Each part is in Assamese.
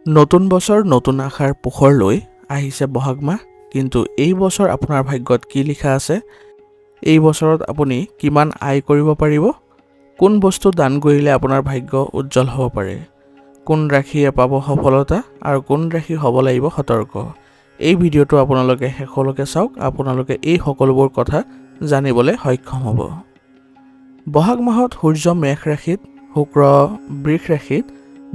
নতুন বছৰ নতুন আশাৰ পোহৰ লৈ আহিছে বহাগ মাহ। কিন্তু এই বছৰ আপোনাৰ ভাগ্যত কি লিখা আছে? এই বছৰত আপুনি কিমান আয় কৰিব পাৰিব? কোন বস্তু দান কৰিলে আপোনাৰ ভাগ্য উজ্জ্বল হ'ব পাৰে? কোন ৰাশিয়ে পাব সফলতা আৰু কোন ৰাশি হ'ব লাগিব সতৰ্ক? এই ভিডিঅ'টো আপোনালোকে শেষলৈকে চাওক। আপোনালোকে এই সকলোবোৰ কথা জানিবলৈ সক্ষম হ'ব। বহাগ মাহত সূৰ্য মেষ ৰাশিত, শুক্ৰ বৃষ ৰাশিত,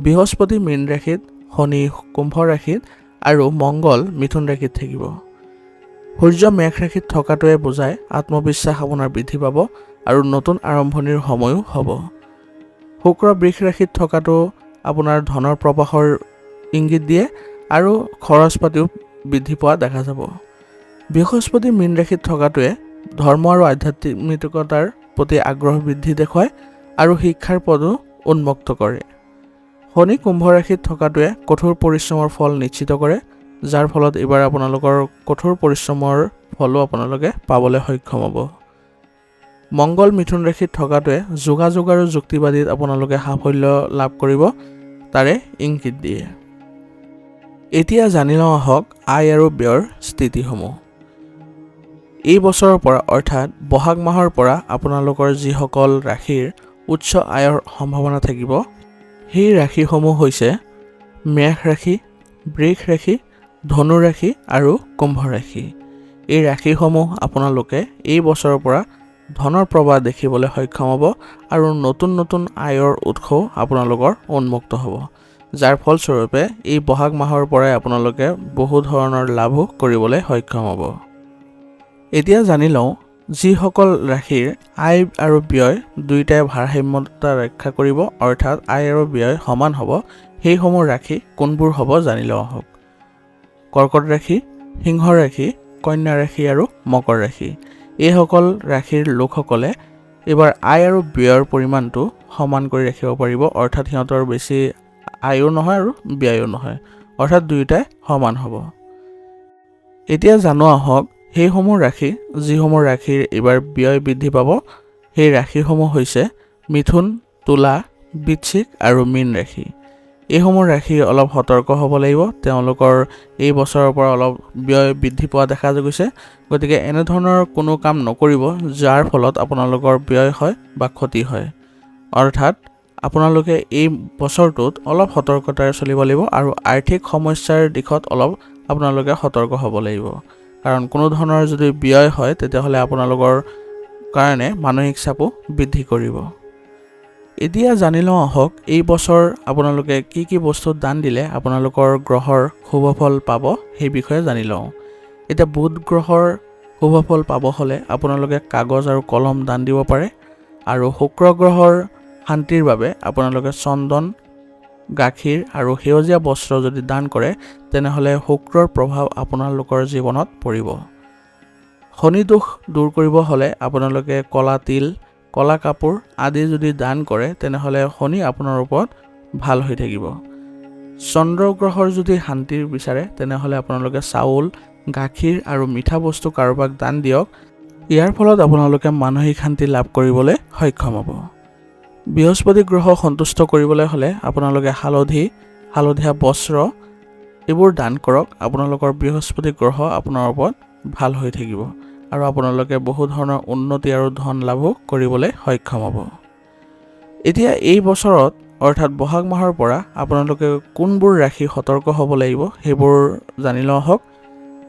বৃহস্পতি মীন ৰাশিত, শনি কুম্ভ ৰাশিত আৰু মংগল মিথুন ৰাশিত থাকিব। সূৰ্য মেষ ৰাশিত থকাটোৱে বুজায় আত্মবিশ্বাস আপোনাৰ বৃদ্ধি পাব আৰু নতুন আৰম্ভণিৰ সময়ো হ'ব। শুক্ৰ বৃষ ৰাশিত থকাটো আপোনাৰ ধনৰ প্ৰৱাহৰ ইংগিত দিয়ে আৰু খৰচ পাতিও বৃদ্ধি পোৱা দেখা যাব। বৃহস্পতি মীন ৰাশিত থকাটোৱে ধৰ্ম আৰু আধ্যাত্মিকতাৰ প্ৰতি আগ্ৰহ বৃদ্ধি দেখুৱায় আৰু শিক্ষাৰ পদো উন্মুক্ত কৰে। শনি কুম্ভ ৰাশিত থকাটোৱে কঠোৰ পৰিশ্ৰমৰ ফল নিশ্চিত কৰে, যাৰ ফলত এইবাৰ আপোনালোকৰ কঠোৰ পৰিশ্ৰমৰ ফলো আপোনালোকে পাবলৈ সক্ষম হ'ব। মংগল মিথুন ৰাশিত থকাটোৱে যোগাযোগ আৰু যুক্তিবাদীত আপোনালোকে সাফল্য লাভ কৰিব, তাৰে ইংগিত দিয়ে। এতিয়া জানি লওঁ আহক আয় আৰু ব্যয়ৰ স্থিতিসমূহ। এই বছৰৰ পৰা অৰ্থাৎ বহাগ মাহৰ পৰা আপোনালোকৰ যিসকল ৰাশিৰ উচ্চ আয়ৰ সম্ভাৱনা থাকিব, সেই ৰাশিসমূহ হৈছে মেষ ৰাশি, বৃষ ৰাশি, ধনু ৰাশি আৰু কুম্ভ ৰাশি। এই ৰাশিসমূহ আপোনালোকে এই বছৰৰ পৰা ধনৰ প্ৰৱাহ দেখিবলৈ সক্ষম হ'ব আৰু নতুন নতুন আয়ৰ উৎসও আপোনালোকৰ উন্মুক্ত হ'ব, যাৰ ফলস্বৰূপে এই বহাগ মাহৰ পৰাই আপোনালোকে বহু ধৰণৰ লাভো কৰিবলৈ সক্ষম হ'ব। এতিয়া জানি লওঁ যিসকল ৰাশিৰ আয় আৰু ব্যয় দুয়োটাই ভাৰসাম্যতা ৰক্ষা কৰিব, অৰ্থাৎ আয় আৰু ব্যয় সমান হ'ব, সেইসমূহ ৰাশি কোনবোৰ হ'ব জানি লওঁ আহক। কৰ্কট ৰাশি, সিংহ ৰাশি, কন্যা ৰাশি আৰু মকৰ ৰাশি। এইসকল ৰাশিৰ লোকসকলে এইবাৰ আয় আৰু ব্যয়ৰ পৰিমাণটো সমান কৰি ৰাখিব পাৰিব, অৰ্থাৎ সিহঁতৰ বেছি আয়ো নহয় আৰু ব্যয়ো নহয়, অৰ্থাৎ দুয়োটাই সমান হ'ব। এতিয়া জানো আহক সেইসমূহ ৰাশি যিসমূহ ৰাশিৰ এইবাৰ ব্যয় বৃদ্ধি পাব। সেই ৰাশিসমূহ হৈছে মিথুন, তুলা, বৃশ্চিক আৰু মীন ৰাশি। এইসমূহ ৰাশি অলপ সতৰ্ক হ'ব লাগিব, তেওঁলোকৰ এই বছৰৰ পৰা অলপ ব্যয় বৃদ্ধি পোৱা দেখা গৈছে। গতিকে এনেধৰণৰ কোনো কাম নকৰিব যাৰ ফলত আপোনালোকৰ ব্যয় হয় বা ক্ষতি হয়। অৰ্থাৎ আপোনালোকে এই বছৰটোত অলপ সতৰ্কতাৰে চলিব লাগিব আৰু আৰ্থিক সমস্যাৰ দিশত অলপ আপোনালোকে সতৰ্ক হ'ব লাগিব। কাৰণ কোনো ধৰণৰ যদি ব্যয় হয় তেতিয়াহ'লে আপোনালোকৰ কাৰণে মানসিক চাপো বৃদ্ধি কৰিব। এতিয়া জানি লওঁ আহক এই বছৰ আপোনালোকে কি কি বস্তু দান দিলে আপোনালোকৰ গ্ৰহৰ শুভ ফল পাব, সেই বিষয়ে জানি লওঁ। এতিয়া বুধ গ্ৰহৰ শুভ ফল পাব হ'লে আপোনালোকে কাগজ আৰু কলম দান দিব পাৰে, আৰু শুক্ৰ গ্ৰহৰ শান্তিৰ বাবে আপোনালোকে চন্দন, গাখীৰ আৰু সেউজীয়া বস্ত্ৰ যদি দান কৰে তেনেহ'লে শুক্ৰৰ প্ৰভাৱ আপোনালোকৰ জীৱনত পৰিব। শনি দোষ দূৰ কৰিব হ'লে আপোনালোকে ক'লা তিল, ক'লা কাপোৰ আদি যদি দান কৰে তেনেহ'লে শনি আপোনাৰ ওপৰত ভাল হৈ থাকিব। চন্দ্ৰ গ্ৰহৰ যদি শান্তিৰ বিচাৰে তেনেহ'লে আপোনালোকে চাউল, গাখীৰ আৰু মিঠা বস্তু কাৰোবাক দান দিয়ক, ইয়াৰ ফলত আপোনালোকে মানসিক শান্তি লাভ কৰিবলৈ সক্ষম হ'ব। বৃহস্পতি গ্ৰহ সন্তুষ্ট কৰিবলৈ হ'লে আপোনালোকে হালধীয়া বস্ত্ৰ এইবোৰ দান কৰক। আপোনালোকৰ বৃহস্পতি গ্ৰহ আপোনাৰ ওপৰত ভাল হৈ থাকিব আৰু আপোনালোকে বহু ধৰণৰ উন্নতি আৰু ধন লাভো কৰিবলৈ সক্ষম হ'ব। এতিয়া এই বছৰত অৰ্থাৎ বহাগ মাহৰ পৰা আপোনালোকে কোনবোৰ ৰাশি সতৰ্ক হ'ব লাগিব সেইবোৰ জানি লওঁ আহক।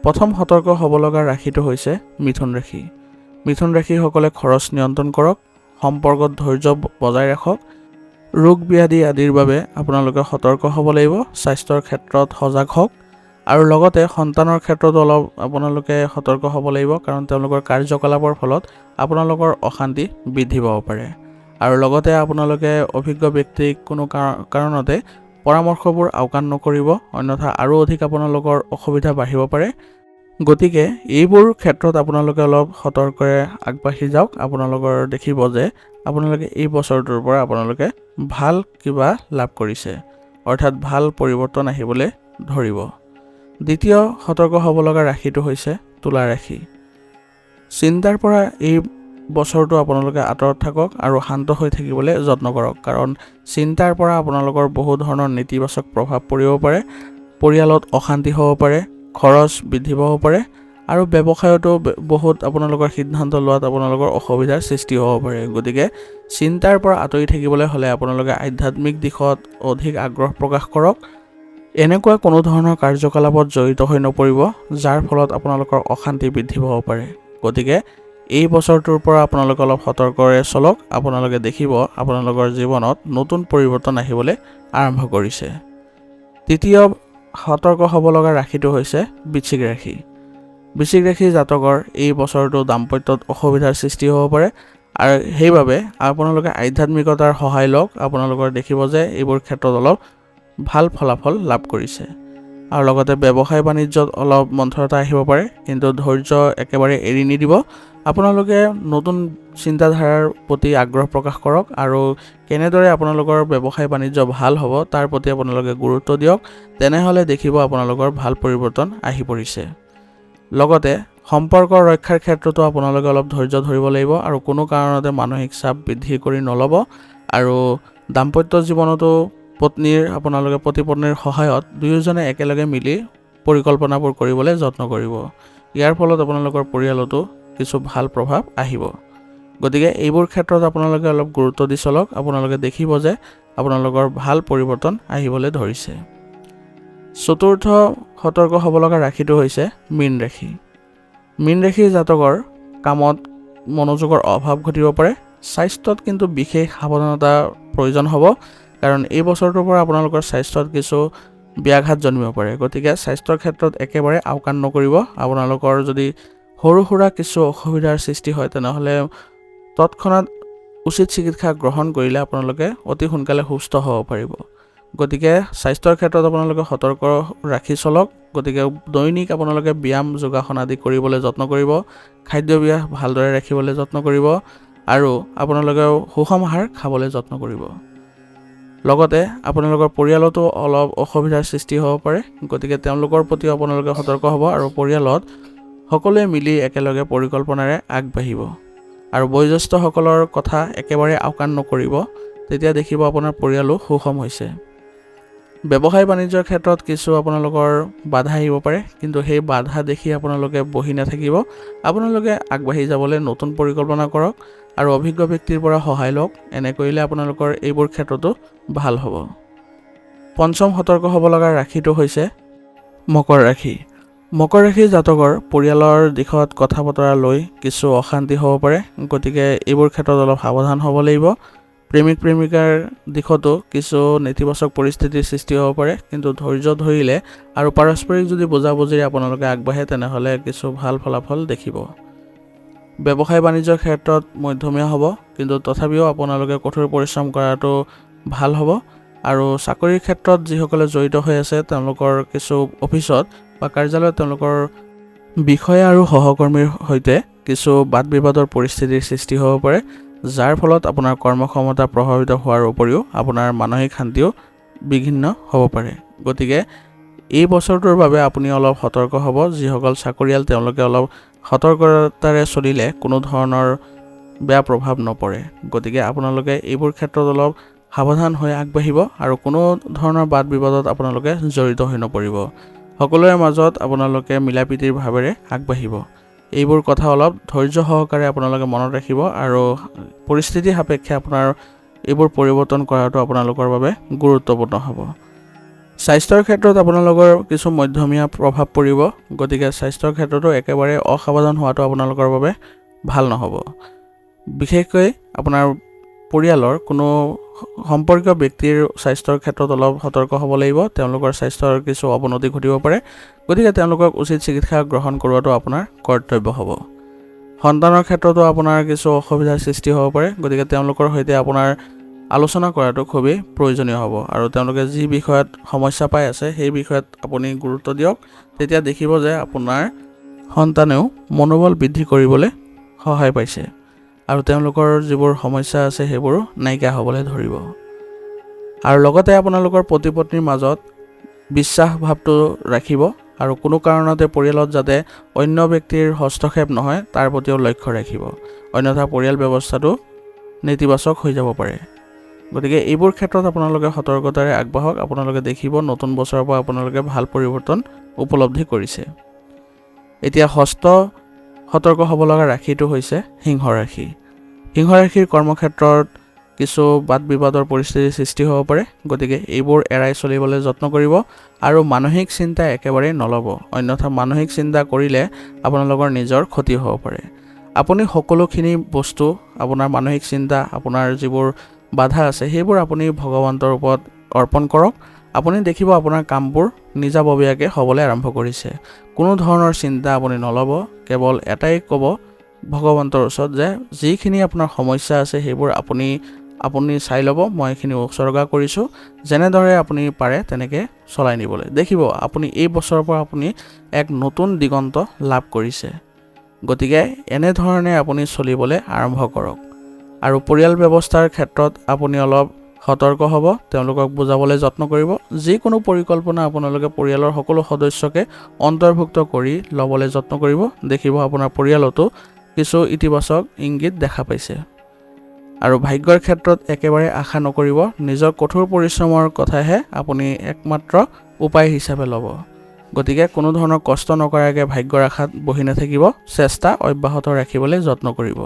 প্ৰথম সতৰ্ক হ'ব লগা ৰাশিটো হৈছে মিথুন ৰাশি। মিথুন ৰাশিসকলে খৰচ নিয়ন্ত্ৰণ কৰক, সম্পৰ্কত ধৈৰ্য বজাই ৰাখক, ৰোগ ব্যাধি আদিৰ বাবে আপোনালোকে সতৰ্ক হ'ব লাগিব, স্বাস্থ্যৰ ক্ষেত্ৰত সজাগ হওক আৰু লগতে সন্তানৰ ক্ষেত্ৰতো অলপ আপোনালোকে সতৰ্ক হ'ব লাগিব, কাৰণ তেওঁলোকৰ কাৰ্যকলাপৰ ফলত আপোনালোকৰ অশান্তি বৃদ্ধি পাব পাৰে। আৰু লগতে আপোনালোকে অভিজ্ঞ ব্যক্তিক কোনো কাৰণতে পৰামৰ্শবোৰ আওকাণ নকৰিব, অন্যথা আৰু অধিক আপোনালোকৰ অসুবিধা বাঢ়িব পাৰে। গতিকে এইবোৰ ক্ষেত্ৰত আপোনালোকে অলপ সতৰ্কৰে আগবাঢ়ি যাওক। আপোনালোকৰ দেখিব যে আপোনালোকে এই বছৰটোৰ পৰা আপোনালোকে ভাল কিবা লাভ কৰিছে, অৰ্থাৎ ভাল পৰিৱৰ্তন আহিবলৈ ধৰিব। দ্বিতীয় সতৰ্ক হ'ব লগা ৰাশিটো হৈছে তুলা ৰাশি। চিন্তাৰ পৰা এই বছৰটো আপোনালোকে আঁতৰত থাকক আৰু শান্ত হৈ থাকিবলৈ যত্ন কৰক, কাৰণ চিন্তাৰ পৰা আপোনালোকৰ বহু ধৰণৰ নেতিবাচক প্ৰভাৱ পৰিব পাৰে। পৰিয়ালত অশান্তি হ'ব পাৰে, খৰচ বৃদ্ধি পাব পাৰে আৰু ব্যৱসায়তো বহুত আপোনালোকৰ সিদ্ধান্ত লোৱাত আপোনালোকৰ অসুবিধাৰ সৃষ্টি হ'ব পাৰে। গতিকে চিন্তাৰ পৰা আঁতৰি থাকিবলৈ হ'লে আপোনালোকে আধ্যাত্মিক দিশত অধিক আগ্ৰহ প্ৰকাশ কৰক। এনেকুৱা কোনো ধৰণৰ কাৰ্যকলাপত জড়িত হৈ নপৰিব যাৰ ফলত আপোনালোকৰ অশান্তি বৃদ্ধি পাব পাৰে। গতিকে এই বছৰটোৰ পৰা আপোনালোকে অলপ সতৰ্কৰে চলক। আপোনালোকে দেখিব আপোনালোকৰ জীৱনত নতুন পৰিৱৰ্তন আহিবলৈ আৰম্ভ কৰিছে। তৃতীয় সতৰ্ক হ'ব লগা ৰাশিটো হৈছে বৃশ্চিক ৰাশি। বৃশ্চিক ৰাশি জাতকৰ এই বছৰটো দাম্পত্যত অসুবিধাৰ সৃষ্টি হ'ব পাৰে আৰু সেইবাবে আপোনালোকে আধ্যাত্মিকতাৰ সহায় লওক। আপোনালোকৰ দেখিব যে এইবোৰ ক্ষেত্ৰত অলপ ভাল ফলাফল লাভ কৰিছে আৰু লগতে ব্যৱসায় বাণিজ্যত অলপ মন্থৰতা আহিব পাৰে, কিন্তু ধৈৰ্য একেবাৰে এৰি নিদিব। আপোনালোকে নতুন চিন্তাধাৰাৰ প্ৰতি আগ্ৰহ প্ৰকাশ কৰক আৰু কেনেদৰে আপোনালোকৰ ব্যৱসায় বাণিজ্য ভাল হ'ব তাৰ প্ৰতি আপোনালোকে গুৰুত্ব দিয়ক। তেনেহ'লে দেখিব আপোনালোকৰ ভাল পৰিৱৰ্তন আহি পৰিছে। লগতে সম্পৰ্ক ৰক্ষাৰ ক্ষেত্ৰতো আপোনালোকে অলপ ধৈৰ্য ধৰিব লাগিব আৰু কোনো কাৰণতে মানসিক চাপ বৃদ্ধি কৰি নল'ব আৰু দাম্পত্য জীৱনতো আপোনালোকে পতি পত্নীৰ সহায়ত দুয়োজনে একেলগে মিলি পৰিকল্পনাবোৰ কৰিবলৈ যত্ন কৰিব। ইয়াৰ ফলত আপোনালোকৰ পৰিয়ালতো কিছু ভাল প্ৰভাৱ আহিব। গতিকে এইবোৰ ক্ষেত্ৰত আপোনালোকে অলপ গুৰুত্ব দি চলক। আপোনালোকে দেখিব যে আপোনালোকৰ ভাল পৰিৱৰ্তন আহিবলৈ ধৰিছে। চতুৰ্থ সতৰ্ক হ'ব লগা ৰাশিটো হৈছে মীন ৰাশি। মীন ৰাশি জাতকৰ কামত মনোযোগৰ অভাৱ ঘটিব পাৰে। স্বাস্থ্যত কিন্তু বিশেষ সাৱধানতা প্ৰয়োজন হ'ব, কাৰণ এই বছৰটোৰ পৰা আপোনালোকৰ স্বাস্থ্যত কিছু ব্যাঘাত জন্মিব পাৰে। গতিকে স্বাস্থ্যৰ ক্ষেত্ৰত একেবাৰে আওকাণ নকৰিব। আপোনালোকৰ যদি সৰু সুৰা কিছু অসুবিধাৰ সৃষ্টি হয় তেনেহ'লে তৎক্ষণাত উচিত চিকিৎসা গ্ৰহণ কৰিলে আপোনালোকে অতি সোনকালে সুস্থ হ'ব পাৰিব। গতিকে স্বাস্থ্যৰ ক্ষেত্ৰত আপোনালোকে সতৰ্ক ৰাখি চলক। গতিকে দৈনিক আপোনালোকে ব্যায়াম যোগাসন আদি কৰিবলৈ যত্ন কৰিব, খাদ্যাভ্যাস ভালদৰে ৰাখিবলৈ যত্ন কৰিব আৰু আপোনালোকে সুষম আহাৰ খাবলৈ যত্ন কৰিব। লগতে আপোনালোকৰ পৰিয়ালতো অলপ অসুবিধাৰ সৃষ্টি হ'ব পাৰে। গতিকে তেওঁলোকৰ প্ৰতিও আপোনালোকে সতৰ্ক হ'ব আৰু পৰিয়ালত সকলোৱে মিলি একেলগে পৰিকল্পনাৰে আগবাঢ়িব আৰু বয়োজ্যেষ্ঠসকলৰ কথা একেবাৰে আওকাণ নকৰিব। তেতিয়া দেখিব আপোনাৰ পৰিয়ালো সুষম হৈছে। ব্যৱসায় বাণিজ্যৰ ক্ষেত্ৰত কিছু আপোনালোকৰ বাধা আহিব পাৰে, কিন্তু সেই বাধা দেখি আপোনালোকে বহি নাথাকিব। আপোনালোকে আগবাঢ়ি যাবলৈ নতুন পৰিকল্পনা কৰক আৰু অভিজ্ঞ ব্যক্তিৰ পৰা সহায় লওক। এনে কৰিলে আপোনালোকৰ এইবোৰ ক্ষেত্ৰতো ভাল হ'ব। পঞ্চম সতৰ্ক হ'ব লগা ৰাশিটো হৈছে মকৰ ৰাশি। মকৰ ৰাশি জাতকৰ পৰিয়ালৰ দিশত কথা বতৰা লৈ কিছু অশান্তি হ'ব পাৰে। গতিকে এইবোৰ ক্ষেত্ৰত অলপ সাৱধান হ'ব লাগিব। প্ৰেমিক প্ৰেমিকাৰ দিশতো কিছু নেতিবাচক পৰিস্থিতিৰ সৃষ্টি হ'ব পাৰে, কিন্তু ধৈৰ্য ধৰিলে আৰু পাৰস্পৰিক যদি বুজাবুজিৰে আপোনালোকে আগবাঢ়ে তেনেহ'লে কিছু ভাল ফলাফল দেখিব। ব্যৱসায় বাণিজ্যৰ ক্ষেত্ৰত মধ্যমীয়া হ'ব, কিন্তু তথাপিও আপোনালোকে কঠোৰ পৰিশ্ৰম কৰাটো ভাল হ'ব। আৰু চাকৰিৰ ক্ষেত্ৰত যিসকলে জড়িত হৈ আছে তেওঁলোকৰ কিছু অফিচত বা কাৰ্যালয়ত তেওঁলোকৰ বিষয়া আৰু সহকৰ্মীৰ সৈতে কিছু বাদ বিবাদৰ পৰিস্থিতিৰ সৃষ্টি হ'ব পাৰে, যাৰ ফলত আপোনাৰ কৰ্মক্ষমতা প্ৰভাৱিত হোৱাৰ উপৰিও আপোনাৰ মানসিক শান্তিও বিঘ্নিত হ'ব পাৰে। গতিকে এই বছৰটোৰ বাবে আপুনি অলপ সতৰ্ক হ'ব। যিসকল চাকৰিয়াল তেওঁলোকে অলপ সতৰ্কতাৰে চলিলে কোনো ধৰণৰ বেয়া প্ৰভাৱ নপৰে। গতিকে আপোনালোকে এইবোৰ ক্ষেত্ৰত অলপ সাৱধান হৈ আগবাঢ়িব আৰু কোনো ধৰণৰ বাদ বিবাদত আপোনালোকে জড়িত হৈ নপৰিব। সকলোৰে মাজত আপোনালোকে মিলাপ্ৰীতিৰ ভাৱেৰে আগবাঢ়িব। এইবোৰ কথা অলপ ধৈৰ্য সহকাৰে আপোনালোকে মনত ৰাখিব আৰু পৰিস্থিতি সাপেক্ষে আপোনাৰ এইবোৰ পৰিৱৰ্তন কৰাটো আপোনালোকৰ বাবে গুৰুত্বপূৰ্ণ হ'ব। স্বাস্থ্যৰ ক্ষেত্ৰত আপোনালোকৰ কিছু মধ্যমীয়া প্ৰভাৱ পৰিব। গতিকে স্বাস্থ্যৰ ক্ষেত্ৰতো একেবাৰে অসাৱধান হোৱাটো আপোনালোকৰ বাবে ভাল নহ'ব। বিশেষকৈ আপোনাৰ পৰিয়ালৰ কোনো সম্পৰ্কীয় ব্যক্তিৰ স্বাস্থ্যৰ ক্ষেত্ৰত অলপ সতৰ্ক হ'ব লাগিব। তেওঁলোকৰ স্বাস্থ্যৰ কিছু অৱনতি ঘটিব পাৰে। গতিকে তেওঁলোকক উচিত চিকিৎসা গ্ৰহণ কৰোৱাটো আপোনাৰ কৰ্তব্য হ'ব। সন্তানৰ ক্ষেত্ৰতো আপোনাৰ কিছু অসুবিধাৰ সৃষ্টি হ'ব পাৰে। গতিকে তেওঁলোকৰ সৈতে আপোনাৰ আলোচনা কৰাটো খুবেই প্ৰয়োজনীয় হ'ব আৰু তেওঁলোকে যি বিষয়ত সমস্যা পাই আছে সেই বিষয়ত আপুনি গুৰুত্ব দিয়ক। তেতিয়া দেখিব যে আপোনাৰ সন্তানেও মনোবল বৃদ্ধি কৰিবলৈ সহায় পাইছে আৰু তেওঁলোকৰ যিবোৰ সমস্যা আছে সেইবোৰো নাইকিয়া হ'বলৈ ধৰিব। আৰু লগতে আপোনালোকৰ পতি পত্নীৰ মাজত বিশ্বাস ভাৱটো ৰাখিব আৰু কোনো কাৰণতে পৰিয়ালত যাতে অন্য ব্যক্তিৰ হস্তক্ষেপ নহয় তাৰ প্ৰতিও লক্ষ্য ৰাখিব, অন্যথা পৰিয়াল ব্যৱস্থাটো নেতিবাচক হৈ যাব পাৰে। গতিকে এইবোৰ ক্ষেত্ৰত আপোনালোকে সতৰ্কতাৰে আগবাঢ়ক। আপোনালোকে দেখিব নতুন বছৰৰ পৰা আপোনালোকে ভাল পৰিৱৰ্তন উপলব্ধি কৰিছে। এতিয়া ষষ্ঠ সতৰ্ক হ'ব লগা ৰাশিটো হৈছে সিংহ ৰাশি। সিংহ ৰাশিৰ কৰ্মক্ষেত্ৰত কিছু বাদ বিবাদৰ পৰিস্থিতিৰ সৃষ্টি হ'ব পাৰে, গতিকে এইবোৰ এৰাই চলিবলৈ যত্ন কৰিব আৰু মানসিক চিন্তা একেবাৰেই নল'ব, অন্যথা মানসিক চিন্তা কৰিলে আপোনালোকৰ নিজৰ ক্ষতি হ'ব পাৰে। আপুনি সকলোখিনি বস্তু, আপোনাৰ মানসিক চিন্তা, আপোনাৰ যিবোৰ বাধা আছে সেইবোৰ আপুনি ভগৱন্তৰ ওপৰত অৰ্পণ কৰক। আপুনি দেখিব আপোনাৰ কামবোৰ নিজাববীয়াকৈ হ'বলৈ আৰম্ভ কৰিছে। কোনো ধৰণৰ চিন্তা আপুনি নল'ব, কেৱল এটাই ক'ব ভগৱন্তৰ ওচৰত যে যিখিনি আপোনাৰ সমস্যা আছে সেইবোৰ আপুনি চাই ল'ব, মই এইখিনি উৎসৰ্গা কৰিছোঁ, যেনেদৰে আপুনি পাৰে তেনেকৈ চলাই নিবলৈ। দেখিব আপুনি এই বছৰৰ পৰা আপুনি এক নতুন দিগন্ত লাভ কৰিছে। গতিকে এনেধৰণে আপুনি চলিবলৈ আৰম্ভ কৰক। আৰু পৰিয়াল ব্যৱস্থাৰ ক্ষেত্ৰত আপুনি অলপ সতৰ্ক হ'ব, তেওঁলোকক বুজাবলৈ যত্ন কৰিব। যিকোনো পৰিকল্পনা আপোনালোকে পৰিয়ালৰ সকলো সদস্যকে অন্তৰ্ভুক্ত কৰি ল'বলৈ যত্ন কৰিব। দেখিব আপোনাৰ পৰিয়ালতো কিছু ইতিবাচক ইংগিত দেখা পাইছে। আৰু ভাগ্যৰ ক্ষেত্ৰত একেবাৰে আশা নকৰিব, নিজৰ কঠোৰ পৰিশ্ৰমৰ কথাহে আপুনি একমাত্ৰ উপায় হিচাপে ল'ব। গতিকে কোনো ধৰণৰ কষ্ট নকৰাকৈ ভাগ্যৰ আশাত বহি নাথাকিব, চেষ্টা অব্যাহত ৰাখিবলৈ যত্ন কৰিব।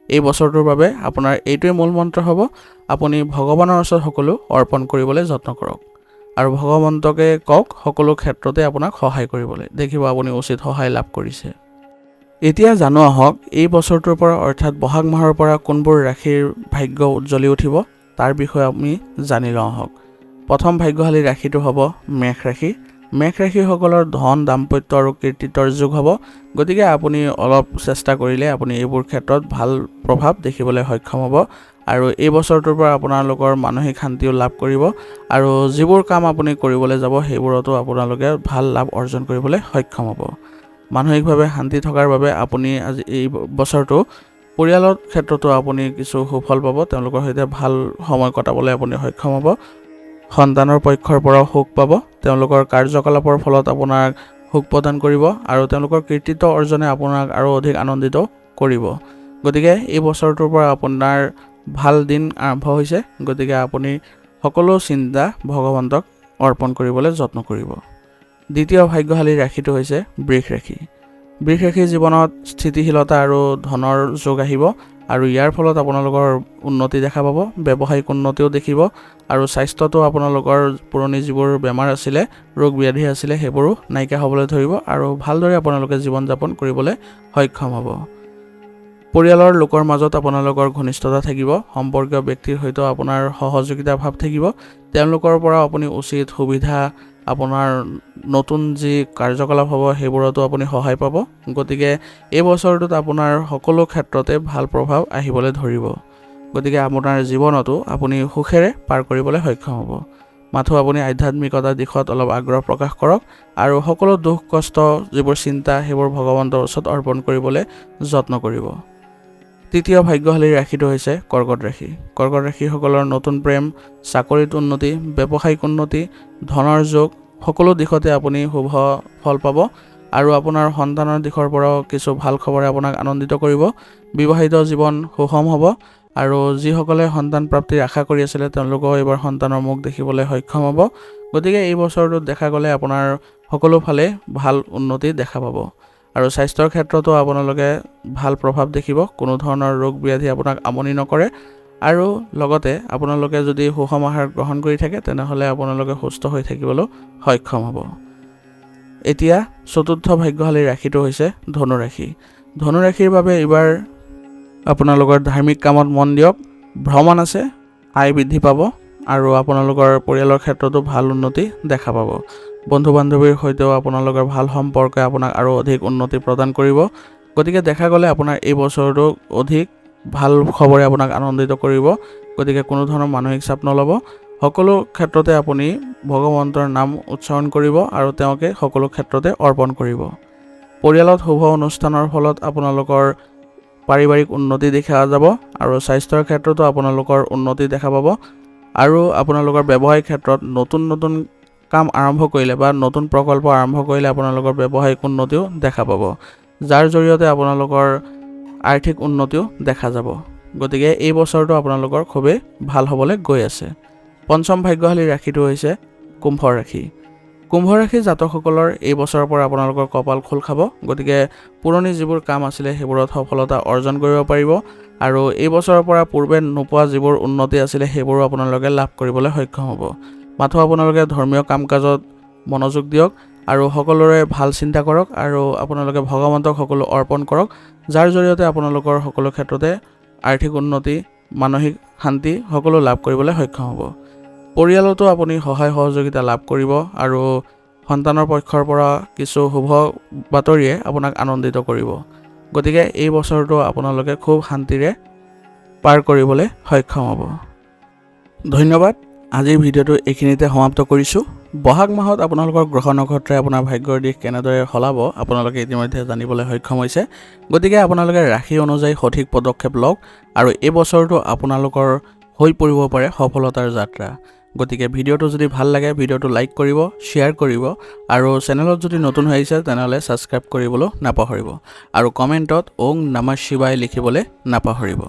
এই বছৰটোৰ বাবে আপোনাৰ এইটোৱে মূল মন্ত্ৰ হ'ব, আপুনি ভগৱানৰ ওচৰত সকলো অৰ্পণ কৰিবলৈ যত্ন কৰক আৰু ভগৱন্তকে কওক সকলো ক্ষেত্ৰতে আপোনাক সহায় কৰিবলৈ। দেখিব আপুনি উচিত সহায় লাভ কৰিছে। এতিয়া জানো আহক এই বছৰটোৰ পৰা অৰ্থাৎ বহাগ মাহৰ পৰা কোনবোৰ ৰাশিৰ ভাগ্য উজ্জ্বলি উঠিব তাৰ বিষয়ে আমি জানি লওঁ আহক। প্ৰথম ভাগ্যশালী ৰাশিটো হ'ব মেষ ৰাশি। মেষ ৰাশিসকলৰ ধন, দাম্পত্য আৰু কীৰ্তিত্বৰ যুগ হ'ব। গতিকে আপুনি অলপ চেষ্টা কৰিলে আপুনি এইবোৰ ক্ষেত্ৰত ভাল প্ৰভাৱ দেখিবলৈ সক্ষম হ'ব আৰু এই বছৰটোৰ পৰা আপোনালোকৰ মানসিক শান্তিও লাভ কৰিব আৰু যিবোৰ কাম আপুনি কৰিবলৈ যাব সেইবোৰতো আপোনালোকে ভাল লাভ অৰ্জন কৰিবলৈ সক্ষম হ'ব। মানসিকভাৱে শান্তি থকাৰ বাবে আপুনি আজি এই বছৰটো পৰিয়ালৰ ক্ষেত্ৰতো আপুনি কিছু সুফল পাব, তেওঁলোকৰ সৈতে ভাল সময় কটাবলৈ আপুনি সক্ষম হ'ব। সন্তানৰ পক্ষৰ পৰাও সুখ পাব, তেওঁলোকৰ কাৰ্যকলাপৰ ফলত আপোনাক সুখ প্ৰদান কৰিব আৰু তেওঁলোকৰ কৃতিত্ব অৰ্জনে আপোনাক আৰু অধিক আনন্দিত কৰিব। গতিকে এই বছৰটোৰ পৰা আপোনাৰ ভাল দিন আৰম্ভ হৈছে। গতিকে আপুনি সকলো চিন্তা ভগৱন্তক অৰ্পণ কৰিবলৈ যত্ন কৰিব। দ্বিতীয় ভাগ্যশালী ৰাশিটো হৈছে বৃষ ৰাশি। বৃষ ৰাশিৰ জীৱনত স্থিতিশীলতা আৰু ধনৰ যোগ আহিব আৰু ইয়াৰ ফলত আপোনালোকৰ উন্নতি দেখা পাব, ব্যৱসায়িক উন্নতিও দেখিব আৰু স্বাস্থ্যটো আপোনালোকৰ পুৰণি যিবোৰ বেমাৰ আছিলে, ৰোগ ব্যাধি আছিলে সেইবোৰো নাইকিয়া হ'বলৈ ধৰিব আৰু ভালদৰে আপোনালোকে জীৱন যাপন কৰিবলৈ সক্ষম হ'ব। পৰিয়ালৰ লোকৰ মাজত আপোনালোকৰ ঘনিষ্ঠতা থাকিব, সম্পৰ্কীয় ব্যক্তিৰ সৈতে আপোনাৰ সহযোগিতাৰ ভাৱ থাকিব, তেওঁলোকৰ পৰা আপুনি উচিত সুবিধা, আপোনাৰ নতুন যি কাৰ্যকলাপ হ'ব সেইবোৰতো আপুনি সহায় পাব। গতিকে এই বছৰটোত আপোনাৰ সকলো ক্ষেত্ৰতে ভাল প্ৰভাৱ আহিবলৈ ধৰিব। গতিকে আপোনাৰ জীৱনতো আপুনি সুখেৰে পাৰ কৰিবলৈ সক্ষম হ'ব। মাথো আপুনি আধ্যাত্মিকতাৰ দিশত অলপ আগ্ৰহ প্ৰকাশ কৰক আৰু সকলো দুখ কষ্ট যিবোৰ চিন্তা সেইবোৰ ভগৱন্তৰ ওচৰত অৰ্পণ কৰিবলৈ যত্ন কৰিব। তৃতীয় ভাগ্যশালী ৰাশিটো হৈছে কৰ্কট ৰাশি। কৰ্কট ৰাশিসকলৰ নতুন প্ৰেম, চাকৰিত উন্নতি, ব্যৱসায়িক উন্নতি, ধনৰ যোগ সকলো দিশতে আপুনি শুভ ফল পাব আৰু আপোনাৰ সন্তানৰ দিশৰ পৰাও কিছু ভাল খবৰে আপোনাক আনন্দিত কৰিব। বিবাহিত জীৱন সুষম হ'ব আৰু যিসকলে সন্তান প্ৰাপ্তিৰ আশা কৰি আছিলে তেওঁলোকেও এইবাৰ সন্তানৰ মুখ দেখিবলৈ সক্ষম হ'ব। গতিকে এই বছৰটোত দেখা গ'লে আপোনাৰ সকলো ফালে ভাল উন্নতি দেখা পাব আৰু স্বাস্থ্যৰ ক্ষেত্ৰতো আপোনালোকে ভাল প্ৰভাৱ দেখিব। কোনো ধৰণৰ ৰোগ ব্যাধি আপোনাক আমনি নকৰে আৰু লগতে আপোনালোকে যদি সুষম আহাৰ গ্ৰহণ কৰি থাকে তেনেহ'লে আপোনালোকে সুস্থ হৈ থাকিবলৈ সক্ষম হ'ব। এতিয়া চতুৰ্থ ভাগ্যশালী ৰাশিটো হৈছে ধনু ৰাশি। ধনু ৰাশিৰ বাবে এইবাৰ আপোনালোকৰ ধাৰ্মিক কামত মন দিয়ক, ভ্ৰমণ আছে, আয় বৃদ্ধি পাব আৰু আপোনালোকৰ পৰিয়ালৰ ক্ষেত্ৰতো ভাল উন্নতি দেখা পাব। বন্ধু বান্ধৱীৰ সৈতেও আপোনালোকৰ ভাল সম্পৰ্কে আপোনাক আৰু অধিক উন্নতি প্ৰদান কৰিব। গতিকে দেখা গ'লে আপোনাৰ এই বছৰটো অধিক ভাল খবৰে আপোনাক আনন্দিত কৰিব। গতিকে কোনো ধৰণৰ মানসিক চাপ নল'ব, সকলো ক্ষেত্ৰতে আপুনি ভগৱন্তৰ নাম উচ্চাৰণ কৰিব আৰু তেওঁকে সকলো ক্ষেত্ৰতে অৰ্পণ কৰিব। পৰিয়ালত শুভ অনুষ্ঠানৰ ফলত আপোনালোকৰ পাৰিবাৰিক উন্নতি দেখা যাব আৰু স্বাস্থ্যৰ ক্ষেত্ৰতো আপোনালোকৰ উন্নতি দেখা পাব আৰু আপোনালোকৰ ব্যৱসায়িক ক্ষেত্ৰত নতুন কাম আৰম্ভ কৰিলে বা নতুন প্ৰকল্প আৰম্ভ কৰিলে আপোনালোকৰ ব্যৱসায়িক উন্নতিও দেখা পাব, যাৰ জৰিয়তে আপোনালোকৰ আৰ্থিক উন্নতিও দেখা যাব। গতিকে এই বছৰটো আপোনালোকৰ খুবেই ভাল হ'বলৈ গৈ আছে। পঞ্চম ভাগ্যশালী ৰাশিটো হৈছে কুম্ভ ৰাশি। কুম্ভ ৰাশিৰ জাতকসকলৰ এই বছৰৰ পৰা আপোনালোকৰ কপাল খোল খাব। গতিকে পুৰণি যিবোৰ কাম আছিলে সেইবোৰত সফলতা অৰ্জন কৰিব পাৰিব আৰু এই বছৰৰ পৰা পূৰ্বে নোপোৱা যিবোৰ উন্নতি আছিলে সেইবোৰো আপোনালোকে লাভ কৰিবলৈ সক্ষম হ'ব। মাথো আপোনালোকে ধৰ্মীয় কাম কাজত মনোযোগ দিয়ক আৰু সকলোৰে ভাল চিন্তা কৰক আৰু আপোনালোকে ভগৱন্তক সকলো অৰ্পণ কৰক, যাৰ জৰিয়তে আপোনালোকৰ সকলো ক্ষেত্ৰতে আৰ্থিক উন্নতি, মানসিক শান্তি সকলো লাভ কৰিবলৈ সক্ষম হ'ব। পৰিয়ালতো আপুনি সহায় সহযোগিতা লাভ কৰিব আৰু সন্তানৰ পক্ষৰ পৰা কিছু শুভ বাতৰিয়ে আপোনাক আনন্দিত কৰিব। গতিকে এই বছৰটো আপোনালোকে খুব শান্তিৰে পাৰ কৰিবলৈ সক্ষম হ'ব। ধন্যবাদ। আজিৰ ভিডিঅ'টো এইখিনিতে সমাপ্ত কৰিছোঁ। বহাগ মাহত আপোনালোকৰ গ্ৰহ নক্ষত্ৰই আপোনাৰ ভাগ্যৰ দিশ কেনেদৰে সলাব আপোনালোকে ইতিমধ্যে জানিবলৈ সক্ষম হৈছে। গতিকে আপোনালোকে ৰাশি অনুযায়ী সঠিক পদক্ষেপ লওক আৰু এই বছৰটো আপোনালোকৰ হৈ পৰিব পাৰে সফলতাৰ যাত্ৰা। গতিকে ভিডিঅ'টো যদি ভাল লাগে ভিডিঅ'টো লাইক কৰিব, শ্বেয়াৰ কৰিব আৰু চেনেলত যদি নতুন হৈ আহিছে তেনেহ'লে ছাবস্ক্ৰাইব কৰিবলৈ নাপাহৰিব আৰু কমেণ্টত ওং নমঃ শিৱায় লিখিবলৈ নাপাহৰিব।